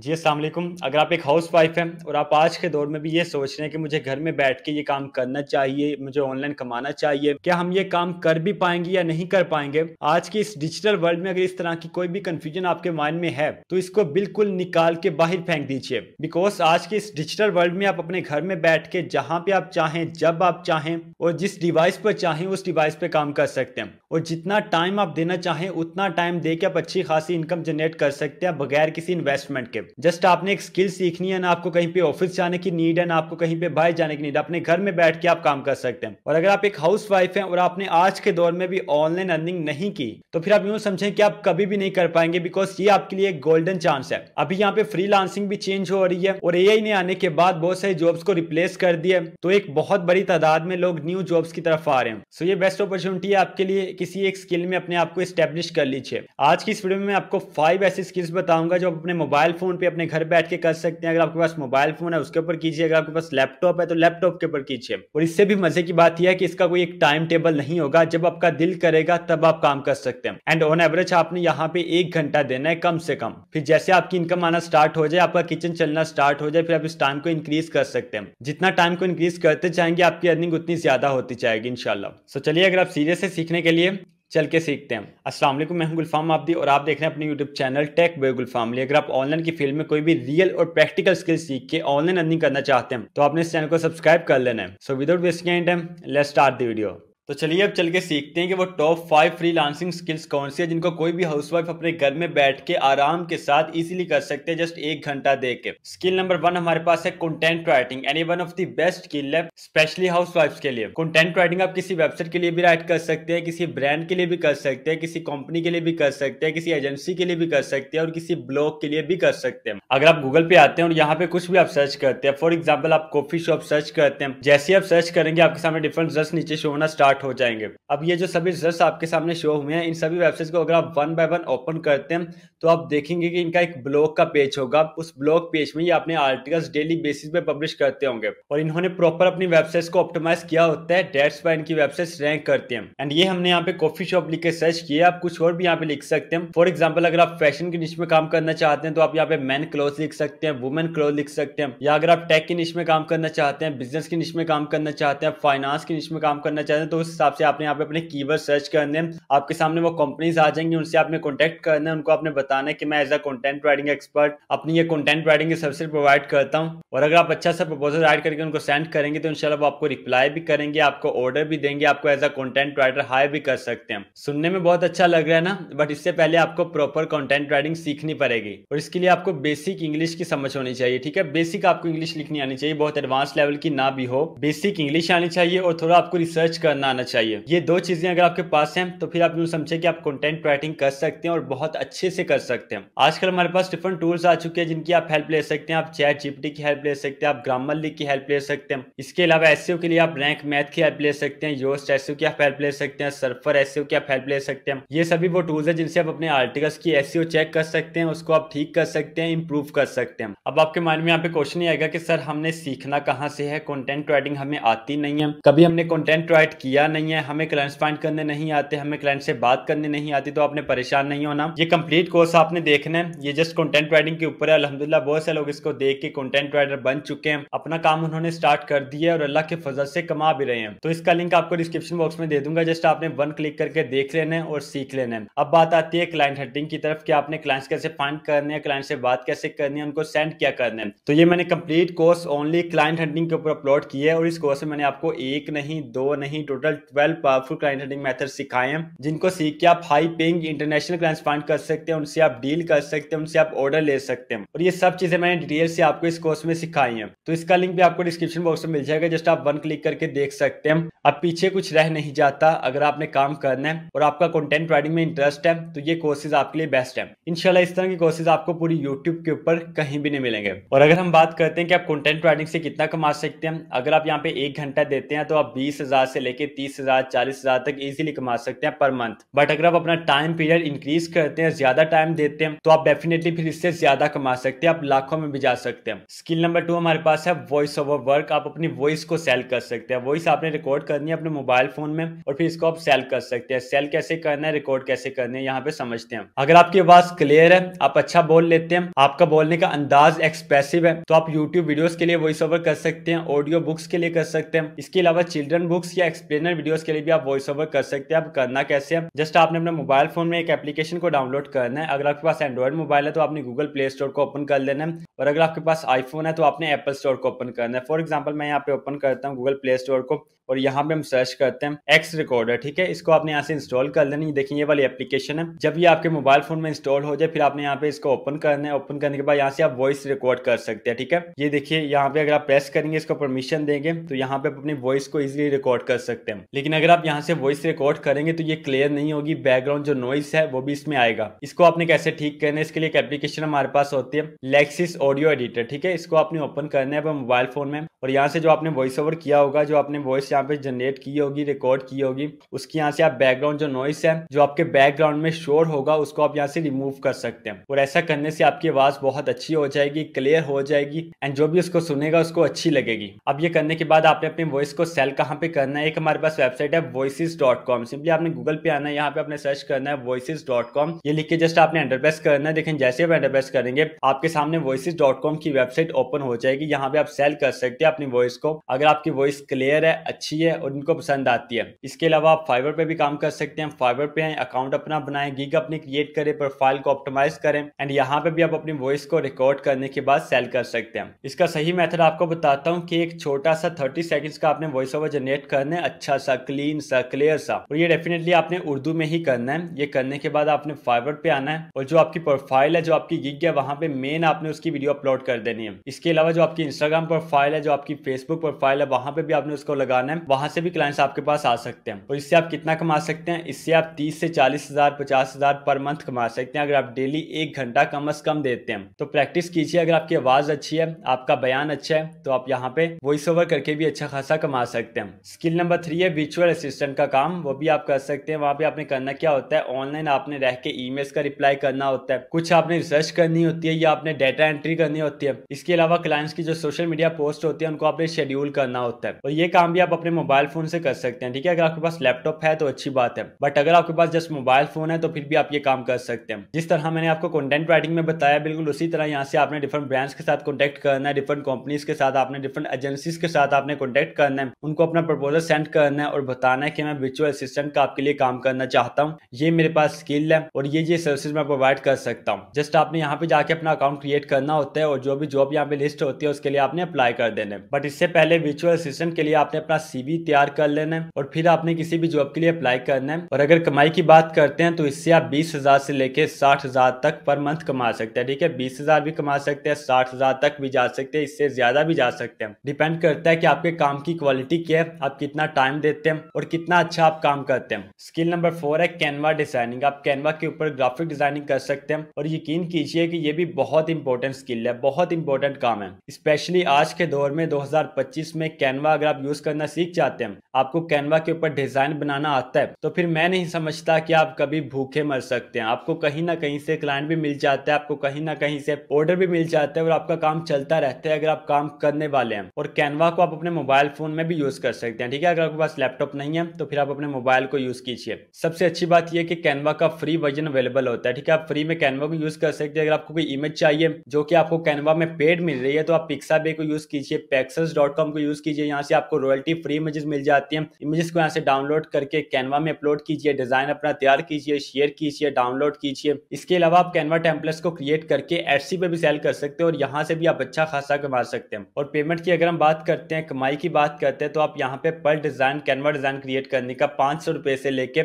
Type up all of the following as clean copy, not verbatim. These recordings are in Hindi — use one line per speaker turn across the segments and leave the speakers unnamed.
जी अस्सलाम वालेकुम। अगर आप एक हाउस वाइफ हैं और आप आज के दौर में भी ये सोच रहे हैं कि मुझे घर में बैठ के ये काम करना चाहिए, मुझे ऑनलाइन कमाना चाहिए, क्या हम ये काम कर भी पाएंगे या नहीं कर पाएंगे? आज की इस डिजिटल वर्ल्ड में अगर इस तरह की कोई भी कंफ्यूजन आपके माइंड में है तो इसको बिल्कुल निकाल के बाहर फेंक दीजिए। बिकॉज आज के इस डिजिटल वर्ल्ड में आप अपने घर में बैठ के जहां पे आप चाहें, जब आप चाहें और जिस डिवाइस पर चाहें उस डिवाइस पे काम कर सकते हैं, और जितना टाइम आप देना चाहें उतना टाइम दे के आप अच्छी खासी इनकम जनरेट कर सकते हैं बगैर किसी इन्वेस्टमेंट के। जस्ट आपने एक स्किल सीखनी है, ना आपको कहीं पे ऑफिस जाने की नीड है, ना आपको कहीं पे बाहर जाने की नीड है, अपने घर में बैठ के आप काम कर सकते हैं। और अगर आप एक हाउस वाइफ हैं और आपने आज के दौर में भी ऑनलाइन अर्निंग नहीं की तो फिर आप यूं समझें कि आप कभी भी नहीं कर पाएंगे, बिकॉज ये आपके लिए एक गोल्डन चांस है। अभी यहाँ पे फ्रीलांसिंग भी चेंज हो रही है और एआई ने आने के बाद बहुत सारी जॉब्स को रिप्लेस कर दिया, तो एक बहुत बड़ी तादाद में लोग न्यू जॉब्स की तरफ आ रहे हैं। सो ये बेस्ट अपॉर्चुनिटी है आपके लिए, किसी एक स्किल में अपने आप को एस्टेब्लिश कर लीजिए। आज की इस वीडियो में मैं आपको 5 ऐसी स्किल्स बताऊंगा जो आप अपने मोबाइल फोन पे अपने घर बैठ के कर सकते हैं। अगर आपके पास मोबाइल फोन है उसके ऊपर कीजिए, अगर आपके पास लैपटॉप है तो लैपटॉप के ऊपर कीजिए। और इससे भी मजे की बात यह है कि इसका कोई एक टाइम टेबल नहीं होगा, जब आपका दिल करेगा तब आप काम कर सकते हैं। एंड ऑन एवरेज आपने यहाँ पे 1 घंटा देना है कम से कम। फिर जैसे आपकी इनकम आना स्टार्ट हो जाए, आपका किचन चलना स्टार्ट हो जाए, फिर आप इस टाइम को इंक्रीज कर सकते हैं। जितना टाइम को इंक्रीज करते जाएंगे आपकी अर्निंग उतनी ज्यादा होती जाएगी इंशाल्लाह। सो चलिए, अगर आप सीरियस से सीखने के लिए चल के सीखते हैं। अस्सलाम वालेकुम, मैं हूं गुलफाम आबदी और आप देख रहे हैं अपने यूट्यूब चैनल टेक बाय गुलफाम। अगर आप ऑनलाइन की फील्ड में कोई भी रियल और प्रैक्टिकल स्किल सीख के ऑनलाइन अर्निंग करना चाहते हैं तो आपने इस चैनल को सब्सक्राइब कर लेना है। So without wasting any time, let's start the video. तो चलिए अब चल के सीखते हैं कि वो टॉप 5 फ्रीलांसिंग स्किल्स कौन सी है जिनको कोई भी हाउसवाइफ अपने घर में बैठ के आराम के साथ इजीली कर सकते हैं जस्ट 1 घंटा दे के। स्किल नंबर 1 हमारे पास है कंटेंट राइटिंग, एंड ये one of the best skill है स्पेशली हाउसवाइफ्स के लिए। कंटेंट राइटिंग आप किसी वेबसाइट के लिए भी राइट कर सकते हैं, किसी ब्रांड के लिए भी कर सकते हैं, किसी कंपनी के लिए भी कर सकते हैं, किसी एजेंसी के लिए भी कर सकते हैं और किसी ब्लॉग के लिए भी कर सकते हैं। अगर आप गूगल पे आते हैं और यहाँ पे कुछ भी आप सर्च करते हैं, फॉर एग्जाम्पल आप कॉफी शॉप सर्च करते हैं, जैसे आप सर्च करेंगे आपके सामने डिफरेंट रिजल्ट्स नीचे शो होना स्टार्ट हो जाएंगे। अब ये जो सभी रिजल्ट्स आपके सामने शो हुए हैं, इन सभी वेबसाइट्स को अगर आप 1 बाय 1 ओपन करते हैं तो आप देखेंगे कि इनका एक ब्लॉग का पेज होगा। उस ब्लॉग पेज में ये अपने आर्टिकल्स डेली बेसिस पे पब्लिश करते होंगे और इन्होंने प्रॉपर अपनी वेबसाइट्स को ऑप्टिमाइज किया होता है, दैट्स व्हाई इनकी वेबसाइट्स रैंक करती हैं। एंड ये हमने यहाँ पे कॉफी शॉप लिख के सर्च किया, आप कुछ और भी यहाँ पे लिख सकते हैं। फॉर एग्जाम्पल अगर आप फैशन की निश में काम करना चाहते हैं तो आप यहाँ पे मैन क्लोथ लिख सकते हैं, वुमेन क्लोथ लिख सकते हैं, या अगर आप टेक की निश में काम करना चाहते हैं, बिजनेस की निश में काम करना चाहते हैं, फाइनेंस की निश में काम करना चाहते हैं, तो उस हिसाब से आपने यहाँ पे अपने कीवर्ड सर्च करने, आपके सामने वो कंपनीज आ जाएंगी, उनसे आपने कांटेक्ट करना है, उनको आपने बताना है कि मैं as a content writing expert अपनी ये कंटेंट राइटिंग की सर्विस प्रोवाइड करता हूं। और अगर आप अच्छा सा प्रपोजल राइट करके उनको सेंड करेंगे तो इंशाल्लाह वो आपको रिप्लाई भी करेंगे, आपको ऑर्डर भी देंगे, आपको as a content writer hire भी कर सकते हैं। सुनने में बहुत अच्छा लग रहा है ना, बट इससे पहले आपको प्रॉपर कंटेंट राइटिंग सीखनी पड़ेगी और इसके लिए आपको बेसिक इंग्लिश की समझ होनी चाहिए। ठीक है, बेसिक आपको इंग्लिश लिखनी आनी चाहिए, बहुत एडवांस लेवल की ना भी हो, बेसिक इंग्लिश आनी चाहिए और थोड़ा आपको रिसर्च करना आना चाहिए। ये दो चीजें अगर आपके पास हैं तो फिर आप यूं समझे कि आप कंटेंट राइटिंग कर सकते हैं और बहुत अच्छे से कर सकते हैं। आजकल हमारे पास डिफरेंट टूल्स आ चुके हैं जिनकी आप हेल्प ले सकते हैं। आप चैट जीपीटी की हेल्प ले सकते हैं, आप ग्रामरली की हेल्प ले सकते हैं। इसके अलावा एसईओ के लिए आप रैंक मैथ की हेल्प ले सकते हैं, योस्ट एसईओ की आप हेल्प ले सकते हैं, सर्फर एसईओ की आप हेल्प ले सकते हैं। ये सभी वो टूल्स है जिनसे आप अपने आर्टिकल्स की एसईओ चेक कर सकते हैं, उसको आप ठीक कर सकते हैं, इंप्रूव कर सकते हैं। अब आपके माइंड में यहाँ पे क्वेश्चन ही आएगा कि सर हमने सीखना कहाँ से है, कंटेंट राइटिंग हमें आती नहीं है, कभी हमने कंटेंट राइट किया नहीं है, हमें क्लाइंट्स फाइंड करने नहीं आते, हमें क्लाइंट से बात करने नहीं आती। तो आपने परेशान नहीं होना, ये कंप्लीट कोर्स आपने देखना है, ये जस्ट कंटेंट राइटिंग के ऊपर है। अल्हम्दुलिल्लाह बहुत से लोग इसको देख के कंटेंट राइटर बन चुके हैं, अपना काम उन्होंने स्टार्ट कर दिया है और अल्लाह के फजल से कमा भी रहे हैं। तो इसका लिंक आपको डिस्क्रिप्शन बॉक्स में दे दूंगा, जस्ट आपने 1 क्लिक करके देख लेना है और सीख लेना है। अब बात आती है क्लाइंट हंटिंग की तरफ कि आपने क्लाइंट्स कैसे फाइंड करने हैं, क्लाइंट से बात कैसे करनी है, उनको सेंड क्या करना है। तो ये मैंने complete course only client hunting के ऊपर अपलोड किया है और इस कोर्स में मैंने आपको 1 नहीं 2 नहीं total 12 powerful client hunting method सिखाए हैं, जिनको सीख के आप high paying international clients find कर सकते हैं, उनसे आप डील कर सकते हैं, उनसे आप ऑर्डर ले सकते हैं। और ये सब चीजें मैंने डिटेल से आपको इस कोर्स में सिखाई हैं। तो इसका लिंक भी आपको डिस्क्रिप्शन बॉक्स में मिल जाएगा, जस्ट आप 1 क्लिक करके देख सकते हैं। अब पीछे कुछ रह नहीं जाता, अगर आपने काम करना है और आपका कंटेंट राइटिंग में इंटरेस्ट है तो ये कोर्सेज आपके लिए बेस्ट है। इंशाल्लाह इस तरह की कोर्सेज आपको पूरी यूट्यूब के ऊपर कहीं भी नहीं मिलेंगे। और अगर हम बात करते हैं कि आप कंटेंट राइटिंग से कितना कमा सकते हैं, अगर आप यहाँ पे 1 घंटा देते हैं तो आप 20,000 से लेके 30,000 40,000 तक इजीली कमा सकते हैं पर मंथ। बट अगर आप अपना टाइम पीरियड इंक्रीज करते हैं, ज्यादा टाइम देते हैं, तो आप डेफिनेटली फिर इससे ज्यादा कमा सकते हैं, आप लाखों में भी जा सकते हैं। स्किल नंबर 2 हमारे पास है वॉइस ओवर वर्क। आप अपनी वॉइस को सेल कर सकते हैं। वॉइस आपने रिकॉर्ड करनी है अपने मोबाइल फोन में और फिर इसको आप सेल कर सकते हैं। सेल कैसे करना है, रिकॉर्ड कैसे करना है, यहाँ पे समझते हैं। अगर आपकी आवाज क्लियर है, आप अच्छा बोल लेते हैं, आपका बोलने का अंदाज एक्सप्रेसिव है, तो आप यूट्यूब वीडियोस के लिए वॉइस ओवर कर सकते हैं, ऑडियो बुक्स के लिए कर सकते हैं। इसके अलावा चिल्ड्रन बुक्स या एक्सप्लेनर वीडियोस के लिए भी आप वॉइस ओवर कर सकते हैं। आप करना कैसे है, जस्ट आपने अपने मोबाइल फोन में एक एप्लीकेशन को डाउनलोड करना है। अगर आपके पास एंड्रॉइड मोबाइल है तो आपने गूगल प्ले स्टोर को ओपन कर लेना है, और अगर आपके पास आईफोन है तो आपने एप्पल स्टोर को ओपन करना है। फॉर एग्जाम्पल मैं यहाँ पे ओपन करता हूँ गूगल प्ले स्टोर को, और यहाँ पे हम सर्च करते हैं एक्स रिकॉर्डर। ठीक है, इसको आपने यहाँ से इंस्टॉल कर लेना। ये देखिए ये वाली एप्लीकेशन है। जब ये आपके मोबाइल फोन में इंस्टॉल हो जाए फिर आपने यहाँ पे इसको ओपन करना है। ओपन करने के बाद यहाँ से आप वॉइस रिकॉर्ड कर सकते हैं। ठीक है, ये देखिए यहाँ पे अगर आप प्रेस करेंगे, इसको परमिशन देंगे, तो यहाँ पे अपनी वॉइस को इजिली रिकॉर्ड कर सकते हैं। लेकिन अगर आप यहाँ से वॉइस रिकॉर्ड करेंगे तो ये क्लियर नहीं होगी, बैकग्राउंड जो नॉइस है वो भी इसमें आएगा। इसको आपने कैसे ठीक करना है, इसके लिए एक एप्लीकेशन हमारे पास होती है लेक्सिस ऑडियो एडिटर। ठीक है, इसको आपने ओपन करना है मोबाइल फोन में, और यहाँ से जो आपने वॉइस ओवर किया होगा, जो आपने वॉइस यहाँ पे जनरेट की होगी, रिकॉर्ड की होगी, उसकी यहाँ से आप बैकग्राउंड जो नॉइस है जो आपके बैकग्राउंड में शोर होगा उसको आप यहाँ से रिमूव कर सकते हैं। और ऐसा करने से आपकी आवाज बहुत अच्छी हो जाएगी, क्लियर हो जाएगी, एंड जो भी उसको सुनेगा उसको अच्छी लगेगी। अब ये करने के बाद आपने अपनी वॉइस को सेल कहाँ पे करना है, एक हमारे पास वेबसाइट है voices.com। सिंपली आपने गूगल पे आना है, यहाँ पे आपने सर्च करना है voices.com। ये लिख के जस्ट आपने एंटर प्रेस करना है। देखें जैसे आप एंटर प्रेस करेंगे आपके सामने voices.com की वेबसाइट ओपन हो जाएगी। यहाँ पे आप सेल कर सकते हैं अपनी वॉइस को, अगर आपकी वॉइस क्लियर है, अच्छी है और उनको पसंद आती है। इसके अलावा आप फाइवर पे भी काम कर सकते हैं। फाइवर पे अकाउंट अपना बनाएं, गिग अपनी क्रिएट करें, प्रोफाइल को ऑप्टिमाइज करें, एंड यहाँ पे भी आप अपनी वॉइस को रिकॉर्ड करने के बाद सेल कर सकते हैं। इसका सही मेथड आपको बताता हूँ कि एक छोटा सा 30 सेकंड्स का आपने वॉइस ओवर जनरेट करना है, अच्छा सा, क्लीन सा, क्लियर सा, और ये डेफिनेटली आपने उर्दू में ही करना है। ये करने के बाद आपने फाइवर पे आना है, और जो आपकी प्रोफाइल है, जो आपकी गिग है, वहां पे मेन आपने उसकी वीडियो अपलोड कर देनी है। इसके अलावा जो आपकी इंस्टाग्राम प्रोफाइल है, जो आपकी फेसबुक प्रोफाइल है, वहां पे भी आपने उसको लगाना है। वहां से भी क्लाइंट्स आपके पास आ सकते हैं। और इससे आप कितना कमा सकते हैं, इससे आप 30 से 40,000 50,000 पर मंथ कमा सकते हैं, अगर आप डेली 1 घंटा कम से कम देते हैं। तो प्रैक्टिस कीजिए। अगर आपकी आवाज अच्छी है, आपका बयान अच्छा है, तो आप यहाँ पे वॉइस ओवर करके भी अच्छा खासा कमा सकते हैं। स्किल नंबर 3 है वर्चुअल असिस्टेंट का काम, वो भी आप कर सकते हैं। वहां पे आपने करना क्या होता है, ऑनलाइन आपने रह के ईमेल्स का रिप्लाई करना होता है, कुछ आपने रिसर्च करनी होती है, या आपने डेटा एंट्री करनी होती है। इसके अलावा क्लाइंट्स की जो सोशल मीडिया पोस्ट होती है उनको आपने शेड्यूल करना होता है, और ये काम भी आप अपने मोबाइल फोन से कर सकते हैं। ठीक है, अगर आपके पास लैपटॉप है तो अच्छी बात है, बट अगर आपके पास जस्ट मोबाइल फोन है तो फिर भी आप ये काम कर सकते हैं। जिस तरह मैंने आपको कंटेंट राइटिंग में बताया, बिल्कुल उसी तरह यहाँ से आपने डिफरेंट ब्रांड्स के साथ कॉन्टेक्ट करना है, डिफरेंट कंपनीज के साथ, आपने डिफरेंट एजेंसीज के साथ आपने कॉन्टेक्ट करना है, उनको अपना प्रपोजल सेंड करना है और बताना है कि मैं वर्चुअल असिस्टेंट का आपके लिए काम करना चाहता हूँ, ये मेरे पास स्किल है और ये सर्विसेज मैं प्रोवाइड कर सकता हूँ। जस्ट आपने यहाँ पे जाके अपना अकाउंट क्रिएट करना होता है, और जो भी जॉब यहाँ पे लिस्ट होती है उसके लिए आपने अप्लाई कर देना है। बट इससे पहले वर्चुअल असिस्टेंट के लिए आपने अपना CV तैयार कर लेना है, और फिर आपने किसी भी जॉब के लिए अप्लाई करना है। और अगर कमाई की बात करते हैं तो इससे आप 20,000 से लेके 60,000 तक पर मंथ कमा सकते हैं। ठीक है, 20,000 भी कमा सकते हैं, 60,000 तक भी जा सकते हैं, इससे ज्यादा भी जा सकते हैं। डिपेंड करता है कि आपके काम की क्वालिटी क्या है, आप कितना टाइम देते हैं और कितना अच्छा आप काम करते हैं। स्किल नंबर 4 है कैनवा डिजाइनिंग। आप कैनवा के ऊपर ग्राफिक डिजाइनिंग कर सकते हैं, और यकीन कीजिए कि ये भी बहुत इंपॉर्टेंट स्किल है, बहुत इंपॉर्टेंट काम है। स्पेशली आज के दौर में 2025 में कैनवा अगर आप यूज करना सीख जाते हैं, आपको कैनवा के ऊपर डिजाइन बनाना आता है, तो फिर मैं नहीं समझता कि आप कभी भूखे मर सकते हैं। आपको कहीं ना कहीं से क्लाइंट भी मिल जाता है, आपको कहीं ना कहीं से ऑर्डर भी मिल जाता है, और आपका काम चलता रहता है अगर आप काम करने वाले हैं। और कैनवा को आप अपने मोबाइल फोन में भी यूज कर सकते हैं। ठीक है, अगर आपके पास लैपटॉप नहीं है तो फिर आप अपने मोबाइल को यूज कीजिए। सबसे अच्छी बात यह कि कैनवा का फ्री वर्जन अवेलेबल होता है। ठीक है, आप फ्री में कैनवा को यूज कर सकते हैं। अगर आपको कोई इमेज चाहिए जो कि आपको कैनवा में पेड मिल रही है तो आप पिक्साबे को यूज कीजिए, pexels.com को यूज कीजिए, यहाँ से आपको रॉयल्टी फ्री इमेजेस मिल जाती हैं। इमेजेस को यहाँ से डाउनलोड करके कैनवा में अपलोड कीजिए, डिजाइन अपना तैयार कीजिए, शेयर कीजिए, डाउनलोड कीजिए। इसके अलावा आप कैनवा टेम्पलेट्स को क्रिएट करके Etsy पे भी सेल कर सकते हैं, और यहाँ से भी आप अच्छा खासा कमा सकते हैं। और पेमेंट की अगर हम बात करते हैं, कमाई की बात करते हैं, तो आप यहाँ पे पर डिजाइन कैनवा डिजाइन क्रिएट करने का 500 रुपए से लेके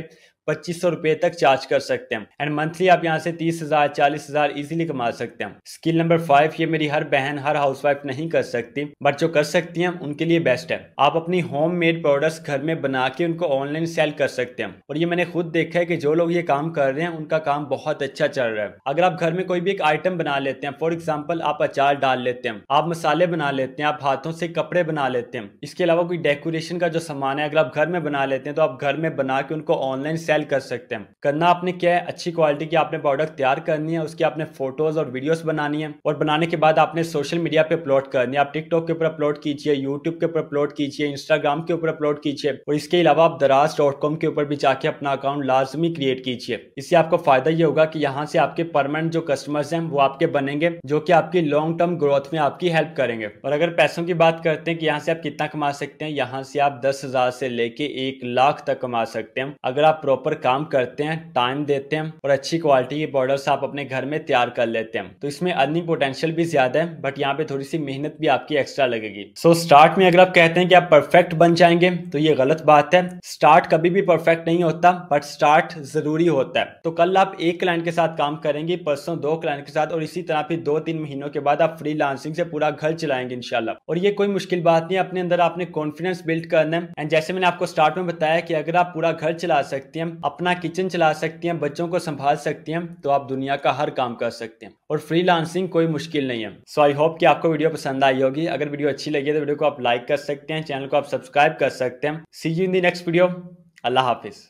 2500 रुपए तक चार्ज कर सकते हैं। एंड मंथली आप यहाँ से 30,000 40,000 इजीली कमा सकते हैं। स्किल नंबर 5, ये मेरी हर बहन हर हाउसवाइफ नहीं कर सकती, बट जो कर सकती हैं उनके लिए बेस्ट है। आप अपनी होम मेड प्रोडक्ट्स घर में बना के उनको ऑनलाइन सेल कर सकते हैं। और ये मैंने खुद देखा है कि जो लोग ये काम कर रहे हैं उनका काम बहुत अच्छा चल रहा है। अगर आप घर में कोई भी एक आइटम बना लेते हैं, फॉर एग्जाम्पल आप अचार डाल लेते हैं, आप मसाले बना लेते हैं, आप हाथों से कपड़े बना लेते हैं, इसके अलावा कोई डेकोरेशन का जो सामान है अगर आप घर में बना लेते हैं तो आप घर में बना के उनको ऑनलाइन सेल कर सकते हैं। करना आपने क्या है, अच्छी क्वालिटी की आपने प्रोडक्ट तैयार करनी है, उसकी आपने फोटोज और वीडियोस बनानी है और बनाने के बाद आपने सोशल मीडिया पे अपलोड करनी है। आप टिकटॉक के ऊपर अपलोड कीजिए, यूट्यूब के ऊपर अपलोड कीजिए, इंस्टाग्राम के ऊपर अपलोड कीजिए और इसके अलावा आप दराज.com के ऊपर भी जाके अपना अकाउंट लाजमी क्रिएट कीजिए। इससे आपको फायदा ये होगा कि यहाँ से आपके परमानेंट जो कस्टमर्स हैं वो आपके बनेंगे, जो कि आपकी लॉन्ग टर्म ग्रोथ में आपकी हेल्प करेंगे। और अगर पैसों की बात करते हैं कि यहाँ से आप कितना कमा सकते हैं, यहाँ से आप 10,000 से लेके 1 लाख तक कमा सकते हैं अगर आप प्रॉपर काम करते हैं, टाइम देते हैं और अच्छी क्वालिटी के प्रोडक्ट्स आप अपने घर में तैयार कर लेते हैं। तो इसमें अर्निंग पोटेंशियल भी ज्यादा है, बट यहाँ पे थोड़ी सी मेहनत भी आपकी एक्स्ट्रा लगेगी। सो स्टार्ट में अगर आप कहते हैं कि आप परफेक्ट बन जाएंगे तो ये गलत बात है। स्टार्ट कभी भी परफेक्ट नहीं होता, बट स्टार्ट जरूरी होता है। तो कल आप एक क्लाइंट के साथ काम करेंगे, परसों 2 क्लाइंट के साथ और इसी तरह फिर 2-3 महीनों के बाद आप फ्रीलांसिंग से पूरा घर चलाएंगे इंशाल्लाह। और ये कोई मुश्किल बात नहीं है, अपने अंदर आपने कॉन्फिडेंस बिल्ड करना है। एंड जैसे मैंने आपको स्टार्ट में बताया कि अगर आप पूरा घर चला सकती हैं, अपना किचन चला सकती हैं, बच्चों को संभाल सकती हैं, तो आप दुनिया का हर काम कर सकते हैं और फ्रीलांसिंग कोई मुश्किल नहीं है। सो आई होप कि आपको वीडियो पसंद आई होगी। अगर वीडियो अच्छी लगी तो वीडियो को आप लाइक कर सकते हैं, चैनल को आप सब्सक्राइब कर सकते हैं। See you in the next video. अल्लाह हाफिज।